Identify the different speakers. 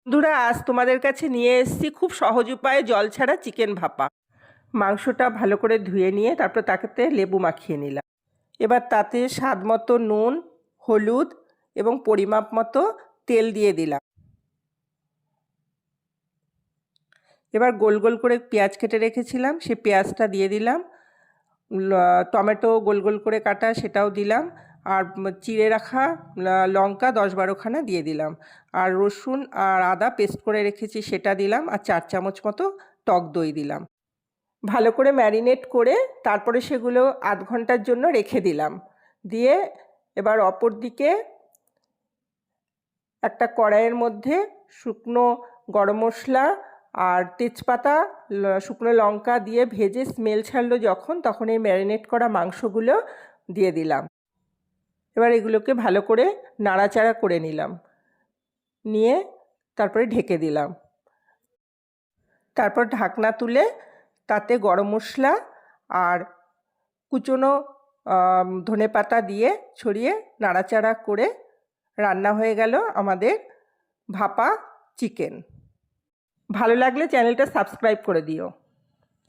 Speaker 1: বন্ধুরা, আজ তোমাদের কাছে নিয়ে এসেছি খুব সহজ উপায়ে জল ছাড়া চিকেন ভাপা। মাংসটা ভালো করে ধুয়ে নিয়ে তারপর তাতে লেবু মাখিয়ে নিলাম। এবার তাতে স্বাদ মতো নুন, হলুদ এবং পরিমাপ মতো তেল দিয়ে দিলাম। এবার গোল গোল করে পেঁয়াজ কেটে রেখেছিলাম, সে পেঁয়াজটা দিয়ে দিলাম। টমেটো গোল গোল করে কাটা সেটাও দিলাম। আর চিড়ে রাখা লঙ্কা 10-12খানা দিয়ে দিলাম। আর রসুন আর আদা পেস্ট করে রেখেছি সেটা দিলাম। আর 4 চামচ মতো টক দই দিলাম। ভালো করে ম্যারিনেট করে তারপরে সেগুলো আধ ঘন্টার জন্য রেখে দিলাম। দিয়ে এবার অপর দিকে একটা কড়াইয়ের মধ্যে শুকনো গরম মশলা আর তেজপাতা, শুকনো লঙ্কা দিয়ে ভেজে স্মেল ছাড়লো যখন, তখন এই ম্যারিনেট করা মাংসগুলো দিয়ে দিলাম। এবার এগুলোকে ভালো করে নাড়াচাড়া করে নিলাম, নিয়ে তারপরে ঢেকে দিলাম। তারপর ঢাকনা তুলে তাতে গরম মশলা আর কুচনো ধনেপাতা দিয়ে ছড়িয়ে নাড়াচাড়া করে রান্না হয়ে গেল আমাদের ভাপা চিকেন। ভালো লাগলে চ্যানেলটা সাবস্ক্রাইব করে দিও।